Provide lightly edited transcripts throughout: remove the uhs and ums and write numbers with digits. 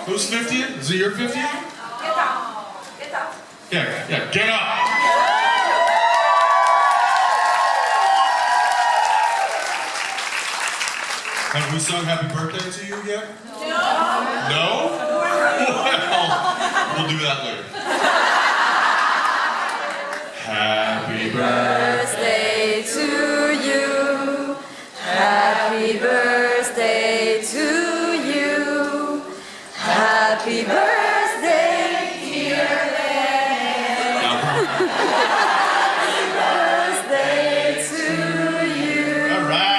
Who's 50th? Is it your 50th? Get up. Get up. Yeah, get up. Have we sung Happy Birthday to you yet? No. No? Well, we'll do that later. Happy birthday To you. Happy birthday to you. Happy birthday, dear Len. Happy birthday to you. All right.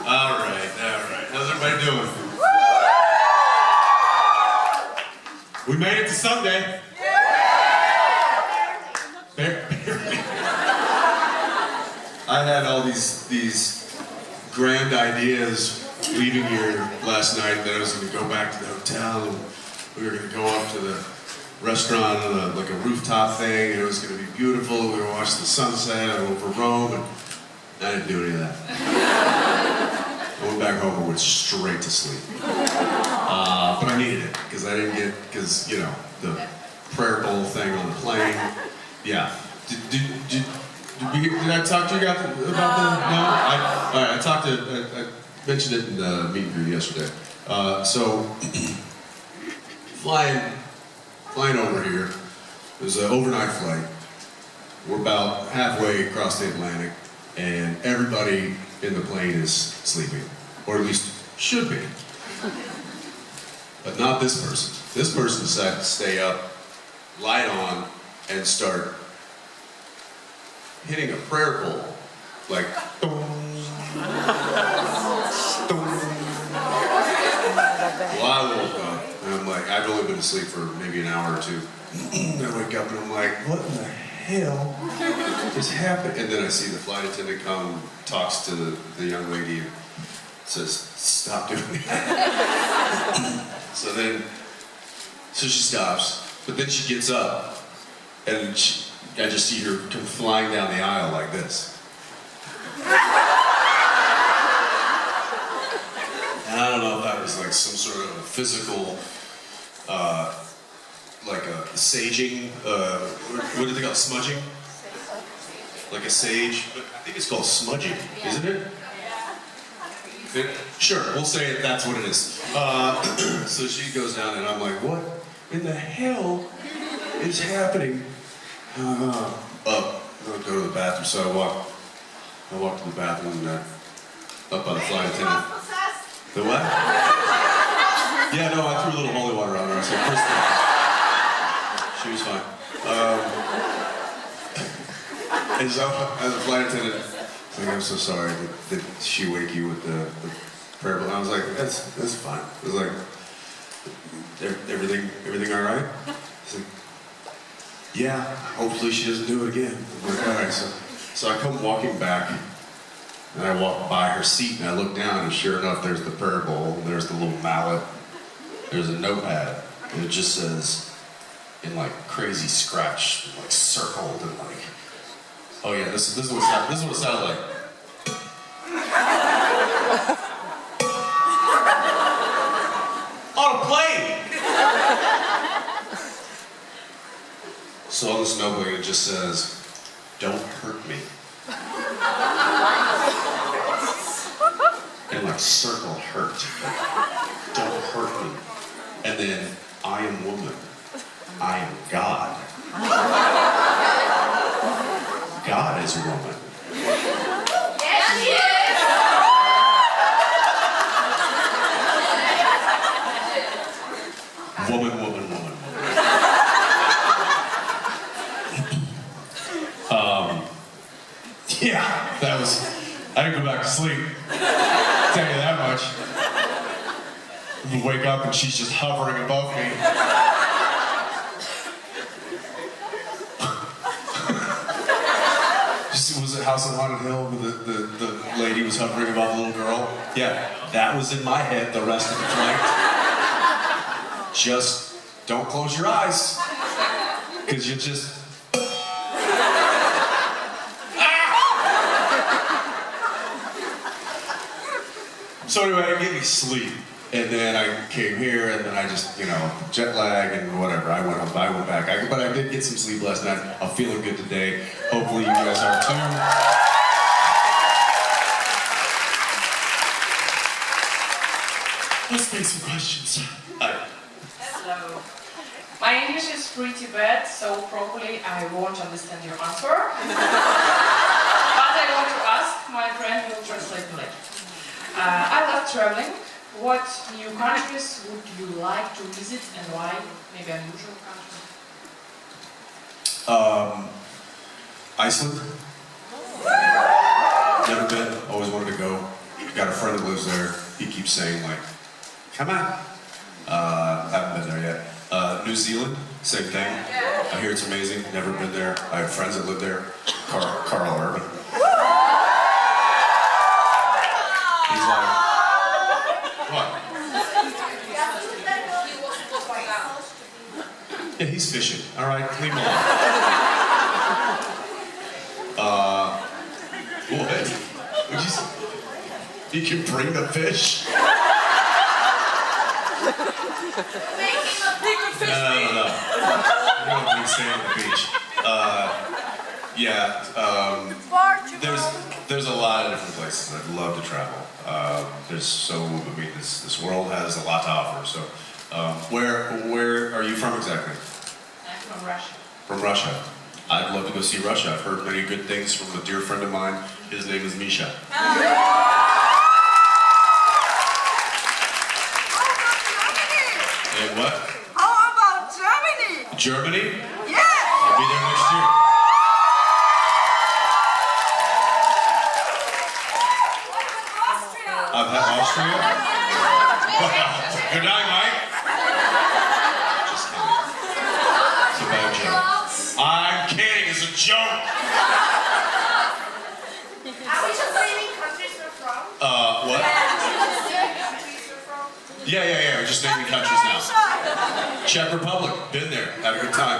All right. How's everybody doing? We made it to Sunday. Barely. I had all these grand ideas leaving here last night that I was going to go back to the hotel and we were going to go up to the restaurant on like a rooftop thing and it was going to be beautiful. We were going to watch the sunset over Rome and I didn't do any of that. I went back home and went straight to sleep. But I needed it because I didn't get, because you know, the prayer bowl thing on the plane. Yeah. Did I talk to you about the, no? I talked to, I mentioned it in the meet and greet yesterday. So, flying over here, it was an overnight flight. We're about halfway across the Atlantic, and everybody in the plane is sleeping, or at least should be. But not this person. This person decided to stay up, light on, and start hitting a prayer bowl. Like, boom, boom. Well, I woke up, and I'm like, I've only been asleep for maybe an hour or two. I wake up and I'm like, what in the hell is happening? And then I see the flight attendant come, talks to the young lady, and says, stop doing that. So she stops, but then she gets up, and I just see her come flying down the aisle like this. And I don't know if that was like some sort of physical, like a saging, what do they call it, smudging? Like a sage, but I think it's called smudging, isn't it? Sure, we'll say it, that's what it is. So she goes down and I'm like, what in the hell is happening? I'll go to the bathroom, so I walk to the bathroom and up by the flight attendant. The what? Yeah, no, I threw a little holy water on her. I said, Kristen. She was fine. And so, as a flight attendant, I was like, I'm so sorry. Did she wake you with the prayer bowl? And I was like, that's fine. I was like, everything all right? She's like, yeah, hopefully she doesn't do it again. I'm like, all right. So I come walking back, and I walk by her seat, and I look down, and sure enough, there's the prayer bowl, and there's the little mallet, there's a notepad, and it just says, in like crazy scratch, like circled, and like, oh yeah, this is what it sounded like. On a plane! So on this notebook it just says, don't hurt me. And like circle hurt. Like, don't hurt me. And then, I am woman. I am God. God is a woman. Yes, she is. Woman. Yeah, that was, I didn't go back to sleep. I'll tell you that much. You wake up and she's just hovering above me. Was it House on Haunted Hill where the lady was hovering above the little girl? Yeah, that was in my head the rest of the flight. Just don't close your eyes, because you just... So anyway, I gave me sleep, and then I came here, and then I just, you know, jet lag and whatever. I went back. But I did get some sleep last night. I'm feeling good today. Hopefully you guys are too. Let's take some questions. Hello. My English is pretty bad, so probably I won't understand your answer. But I want to ask, my friend will translate me later. I love traveling. What new countries would you like to visit and why? Maybe unusual country. Iceland. Never been, always wanted to go. Got a friend that lives there. He keeps saying like, come on. Haven't been there yet. New Zealand, same thing. I hear it's amazing. Never been there. I have friends that live there. Carl Urban. He's like, what? Yeah, he's fishing. All right, leave him alone. What? Would you say? You can bring the fish? No. You don't be staying on the beach. There's a lot of different places I'd love to travel. This world has a lot to offer. So, where are you from exactly? I'm from Russia. From Russia. I'd love to go see Russia. I've heard many good things from a dear friend of mine. His name is Misha. And what? How about Germany? Germany? Yes! I'll be there next year. I've had Austria? Good night, Mike. Just kidding. It's a bad joke. I'm kidding, it's a joke. Are we just naming countries we're from? What? Yeah, we're just naming countries now. Czech Republic, been there, had a good time.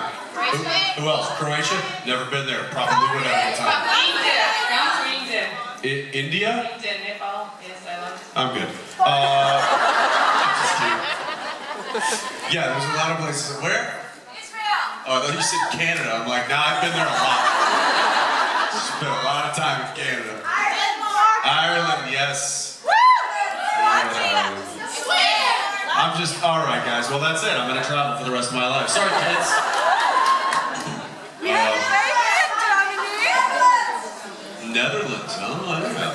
Who else? Croatia? Never been there, probably would have a good time. India. India? India, Nepal. Yes, I love it. I'm good. Just kidding. Yeah, there's a lot of places. Where? Israel. Oh, I thought you said Canada. I'm like, nah, I've been there a lot. Spent a lot of time in Canada. Ireland, yes. I'm just, all right, guys. Well, that's it. I'm going to travel for the rest of my life. Sorry, kids. Netherlands. Oh, I don't know.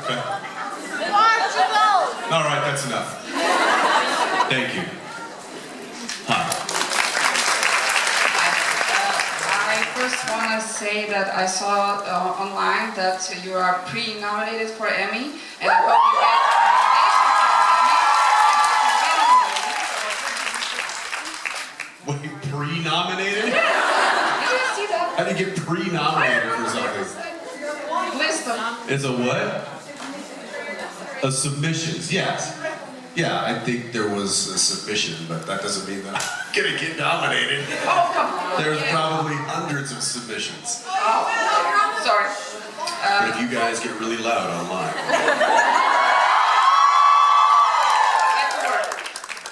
Okay. All right, that's enough. Thank you. Hi. I first want to say that I saw online that you are pre-nominated for Emmy, and I hope you get Wait, pre-nominated? Did you see that? How do you get pre-nominated for something? List of It's a what? A submissions, yes. Yeah, I think there was a submission, but that doesn't mean that I'm gonna get nominated. Oh, come on. There's Yeah. probably hundreds of submissions. Sorry. But if you guys get really loud online.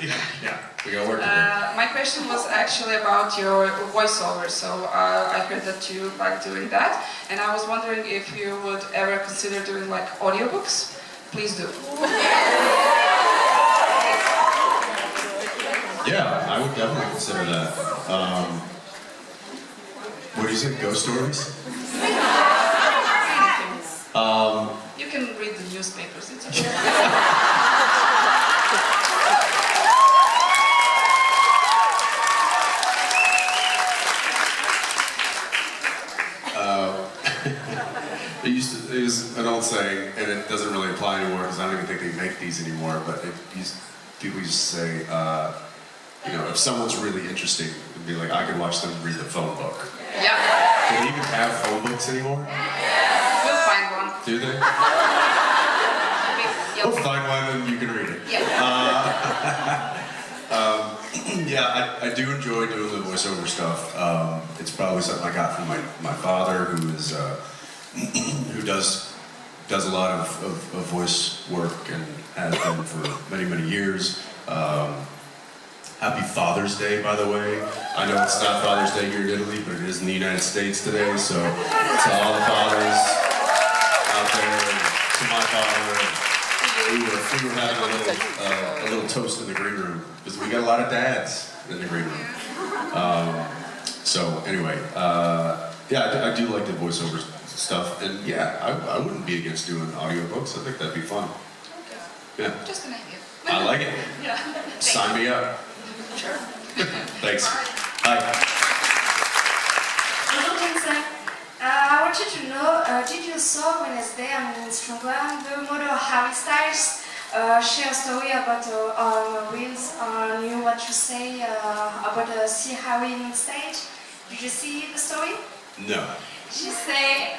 Yeah, we gotta work together. My question was actually about your voiceover. So I heard that you like doing that, and I was wondering if you would ever consider doing like audiobooks. Please do. Yeah, I would definitely consider that. What do you say, ghost stories? You can read the newspapers. It's okay. It was an old saying, and it doesn't really apply anymore because I don't even think they make these anymore, but people used to say, if someone's really interesting, it'd be like, I could watch them read the phone book. Yeah. Do they even have phone books anymore? We'll find one. Do they? Yep. We'll find one and you can read it. Yeah. Yeah, I do enjoy doing the voiceover stuff. It's probably something I got from my father, who is who does a lot of voice work and has been for many years. Happy Father's Day, by the way. I know it's not Father's Day here in Italy, but it is in the United States today. So to all the fathers out there, and to my father, we were having a little toast in the green room because we got a lot of dads in the green room. So anyway, yeah, I do like the voiceover stuff, and yeah, I wouldn't be against doing audiobooks. I think that'd be fun. Yeah. Just to name you. I like it. Yeah. Sign me up. Sure. Thanks. Hi. Bonjour Jensen. I wanted to know, did you saw Wednesday on Instagram the model Harry Styles share a story about on Reels on you what you say about see Harry on stage? Did you see the story? No. She say.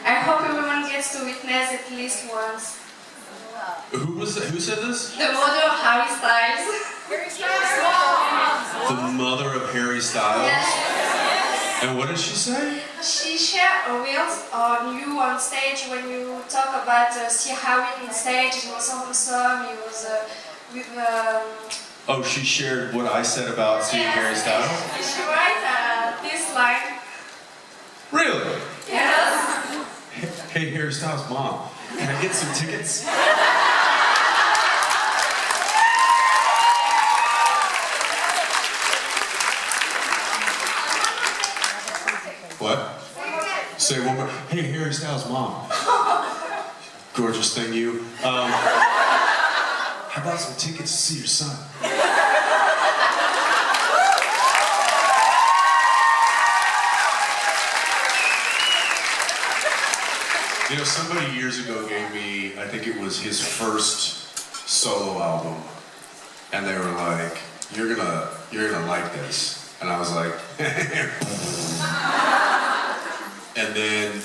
I hope everyone gets to witness at least once. Who was that? Who said this? The model Harry Styles. The mother of Harry Styles. Yes. And what did she say? She shared a reels on you on stage when you talk about see Harry on stage. He was so handsome. He was with. Oh, she shared what I said about seeing Harry Styles? She write this line. Really? Yes. Hey, Harry Styles' mom, can I get some tickets? What? Say one more. Hey, Harry Styles' mom. Gorgeous thing, you. How about some tickets to see your son? You know, somebody years ago gave me, I think it was his first solo album, and they were like, you're gonna like this. And I was like, and then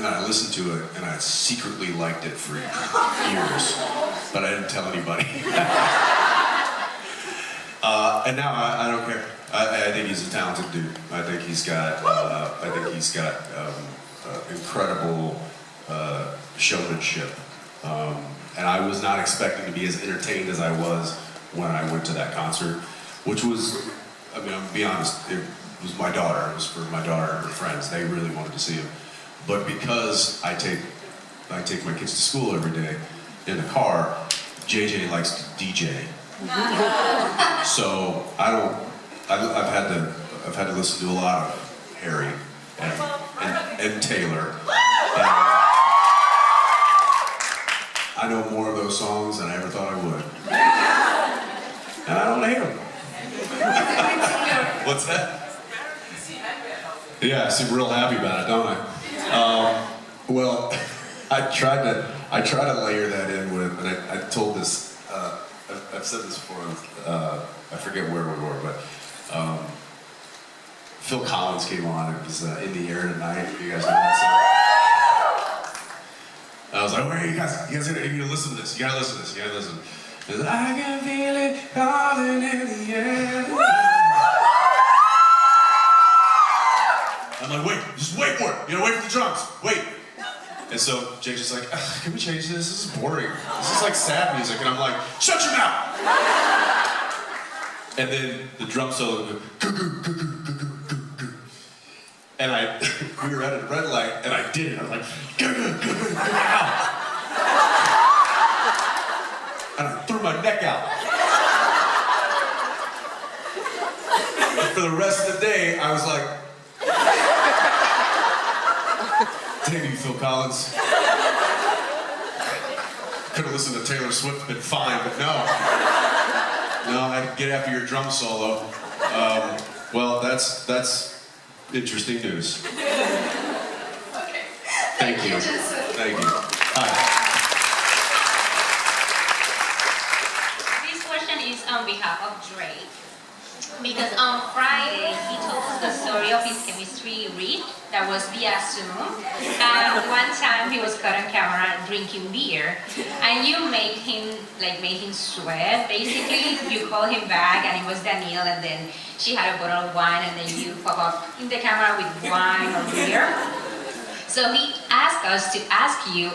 I listened to it, and I secretly liked it for years, but I didn't tell anybody. And now I don't care. I think he's a talented dude. I think he's got incredible showmanship, and I was not expecting to be as entertained as I was when I went to that concert, which was, I mean, I'm gonna be honest, it was my daughter. It was for my daughter and her friends. They really wanted to see him, but because I take my kids to school every day in the car, JJ likes to DJ, so I've had to listen to a lot of Harry and Taylor. And I know more of those songs than I ever thought I would. And I don't hate them. What's that? Yeah, I seem real happy about it, don't I? Well, I tried to layer that in with, and I told this, I've said this before, I forget where we were, but Phil Collins came on. It was In the Air Tonight. You guys know that song? I was like, where are you guys? You gotta listen to this. You gotta listen to this. You gotta listen. He said, I can feel it calling in the air. I'm like, wait, just wait for it. You know, wait for the drums. Wait. And so Jake's just like, can we change this? This is boring. This is like sad music. And I'm like, shut your mouth. And then the drum solo would go, and we were at a red light, and I did it. I was like, and I threw my neck out. And for the rest of the day, I was like, damn you, Phil Collins. Could have listened to Taylor Swift, been fine, but no. No, I'd get after your drum solo. Well, that's interesting news. Okay. Thank you. Jensen. Thank you. Hi. This question is on behalf of Drake. Because on Friday, he told us the story of his chemistry read that was via Zoom. And one time he was caught on camera drinking beer, and you made him sweat. Basically, you called him back, and it was Danielle, and then she had a bottle of wine, and then you pop up in the camera with wine or beer. So he asked us to ask you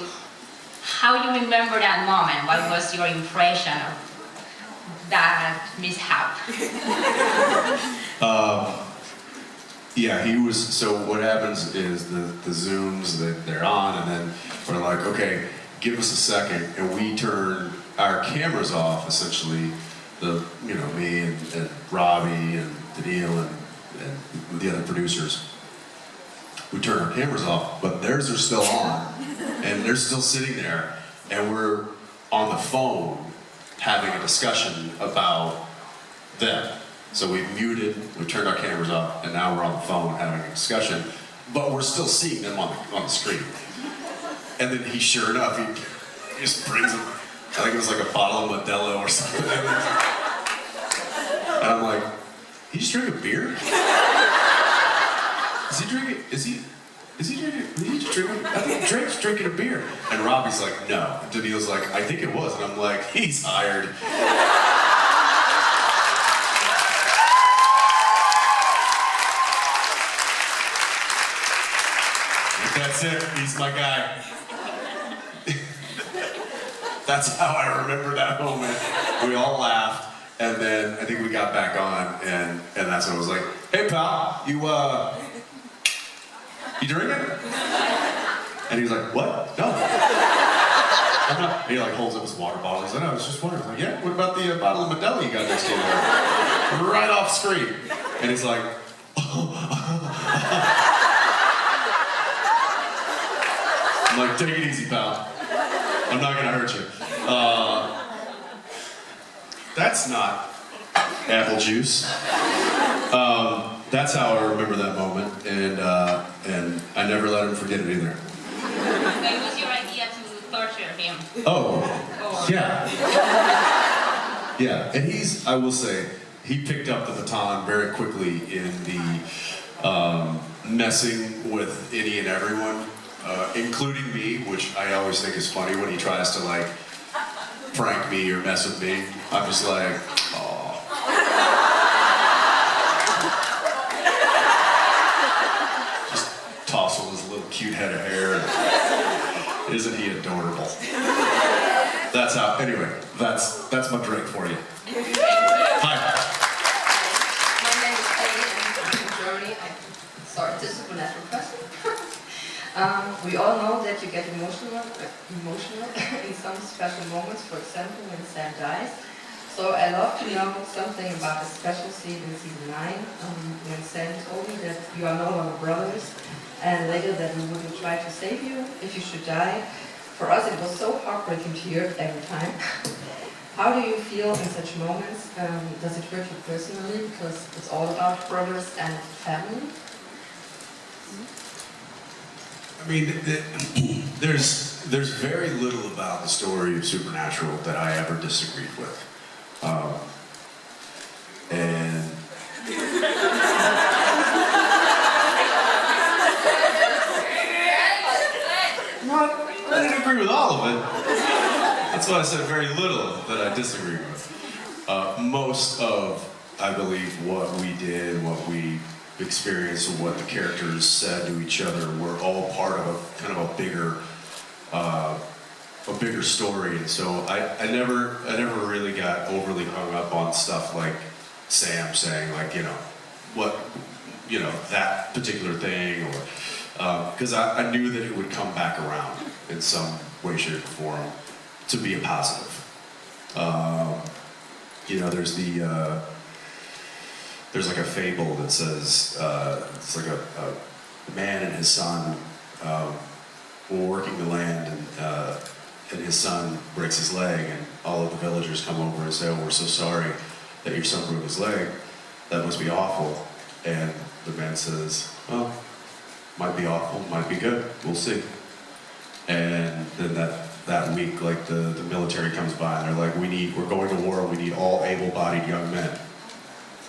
how you remember that moment. What was your impression of that mishap? Yeah, he was, so what happens is the Zooms that they're on, and then we're like, okay, give us a second, and we turn our cameras off, essentially, me and Robbie and Daniil and the other producers. We turn our cameras off, but theirs are still on, and they're still sitting there, and we're on the phone having a discussion about them. So we've muted, we turned our cameras off, and now we're on the phone having a discussion, but we're still seeing them on the screen. And then he, sure enough, he just brings them, I think it was like a bottle of Modelo or something. And I'm like, he just drinking beer? Is he drinking, is he just drinking, I think Drake's drinking a beer. And Robbie's like, no. And Daniil's like, I think it was. And I'm like, he's hired. That's it, he's my guy. That's how I remember that moment. We all laughed, and then I think we got back on, and that's when I was like, hey pal, you drinking? And he was like, what? No. I'm not. And he like holds up his water bottle. He's like, no, I was just wondering. I was like, yeah, what about the bottle of Modelo you got next to you there? Right off screen. And he's like, I'm like, take it easy, pal. I'm not gonna hurt you. That's not apple juice. That's how I remember that moment, and I never let him forget it either. What was your idea to torture him? Oh, yeah. Yeah, and I will say, he picked up the baton very quickly in the messing with any and everyone. Including me, which I always think is funny when he tries to like prank me or mess with me. I'm just like, oh. Just tossing his little cute head of hair. Isn't he adorable? That's how, anyway, that's my drink for you. Hi. My name is Peggy, and I'm from Germany. Sorry, this is a natural question. We all know that you get emotional in some special moments, for example, when Sam dies. So I love to know something about a special scene in season 9, when Sam told me that you are no longer brothers, and later that we wouldn't try to save you if you should die. For us, it was so heartbreaking to hear it every time. How do you feel in such moments? Does it hurt you personally, because it's all about brothers and family? I mean, there's very little about the story of Supernatural that I ever disagreed with. And no, I didn't agree with all of it. That's why I said very little that I disagreed with. Most of, I believe, what we did, what we experienced, and what the characters said to each other were all part of a kind of a bigger story. And so I never really got overly hung up on stuff like Sam saying like, that particular thing, or because I knew that it would come back around in some way, shape, or form to be a positive. There's like a fable that says it's like a man and his son were working the land, and his son breaks his leg, and all of the villagers come over and say, "Oh, we're so sorry that your son broke his leg. That must be awful." And the man says, "Well, might be awful, might be good. We'll see." And then that week, like the military comes by and they're like, we're going to war. We need all able-bodied young men.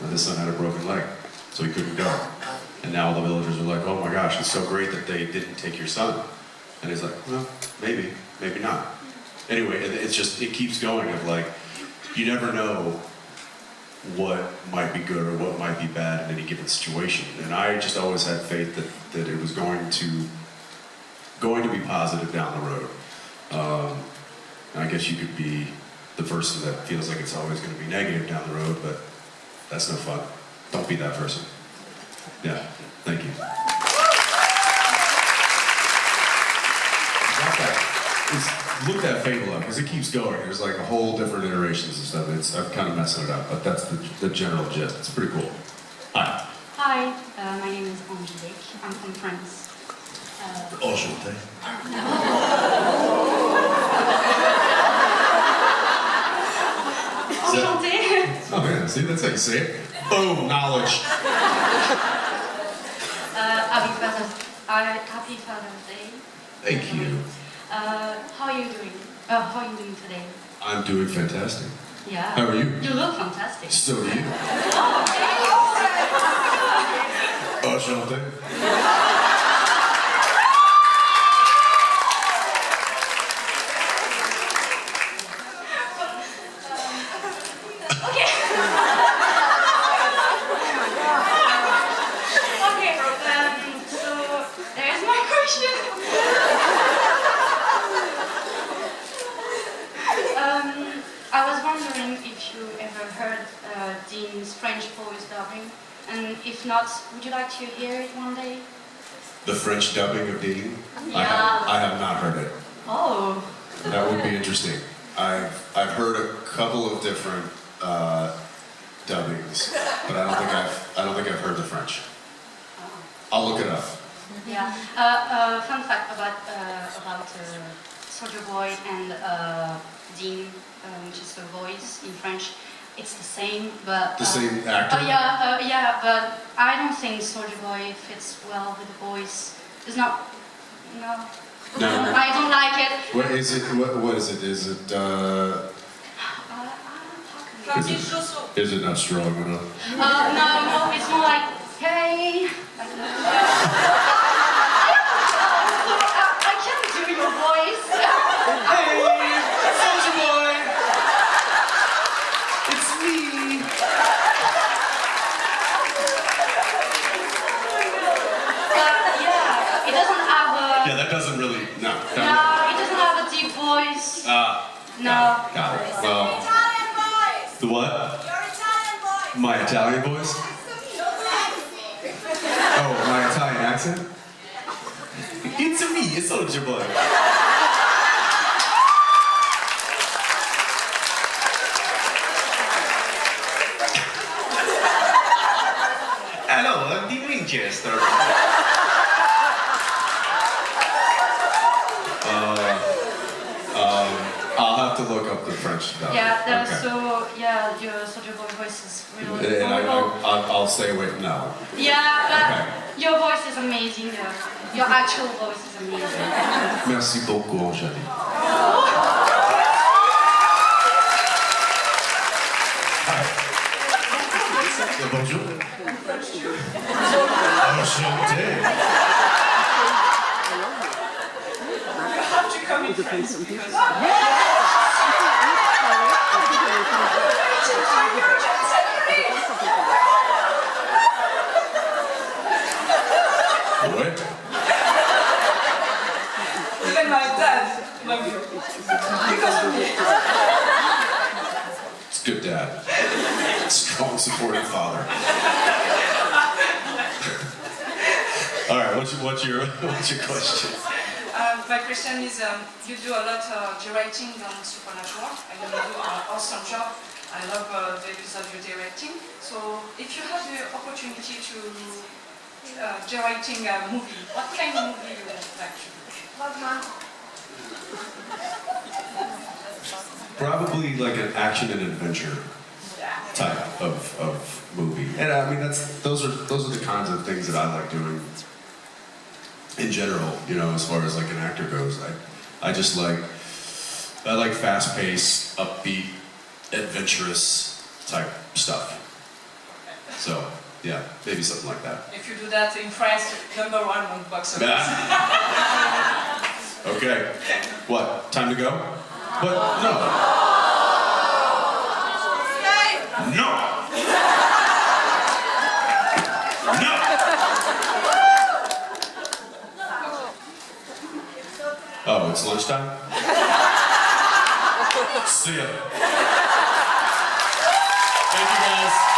And his son had a broken leg, so he couldn't go. And now all the villagers are like, oh my gosh, it's so great that they didn't take your son. And he's like, well, maybe, maybe not. Anyway, it's just, it keeps going of like, you never know what might be good or what might be bad in any given situation. And I just always had faith that it was going to be positive down the road. And I guess you could be the person that feels like it's always going to be negative down the road, but that's no fun. Don't be that person. Yeah, thank you. Look that fable up, because it keeps going. There's like a whole different iterations and stuff. I'm kind of messing it up, but that's the general gist. It's pretty cool. Hi. Hi, my name is Angelique. I'm from France. Enchanté. Enchantée. Oh man, see, that's how you say it. Boom, knowledge. Happy Father's Day. Thank you. How are you doing? How are you doing today? I'm doing fantastic. Yeah. How are you? You look fantastic. So do you. Enchanté. Okay, so there's my question. I was wondering if you ever heard Dean's French voice dubbing, and if not, would you like to hear it one day? The French dubbing of Dean? Yeah. I have not heard it. Oh. That would be interesting. I've heard a couple of different dubbings, but I don't think I've heard the French. I'll look it up. Yeah. Fun fact about Soldier Boy and Dean, which is the voice in French. It's the same, but The same actor? yeah, but I don't think Soldier Boy fits well with the voice. It's not. No. No. I don't like it. What is it? What is it? Is it? Is it not strong enough? No, it's more like, hey. Like, I can't do your voice. Hey, Soldier Boy! It's me! Yeah, it doesn't have a. Yeah, that doesn't really. No. No, it doesn't have a deep voice. No. Got it. Well, Italian boys! the what? Your Italian boys! My Italian voice? Oh, my Italian accent? It's me, it's Soldier Boy. Hello, I'm Dean Winchester. I'll have to look up the French dub. Yeah, Okay. so, yeah, your Soldier Boy voice is really And horrible. I'll stay away from that one. Yeah, but Okay. your voice is amazing. Your actual voice is amazing. Merci beaucoup, Angélique. Bonjour. Enchanté. You have to come in France because What? even my dad loved you because of me. It's good dad. Strong, supportive father. All right, what's your question? My question is, you do a lot of directing on Supernatural, and you do an awesome job. I love the use of your directing. So, if you had the opportunity to directing a movie, what kind of movie you would like to do? Probably like an action and adventure type of movie. And I mean those are the kinds of things that I like doing in general, you know, as far as like an actor goes. I like fast-paced, upbeat, adventurous type stuff. So Yeah, maybe something like that. If you do that in France, #1 on box office. Okay. What? Time to go? But no. No. No. Oh, it's lunchtime? See ya. Thank you guys.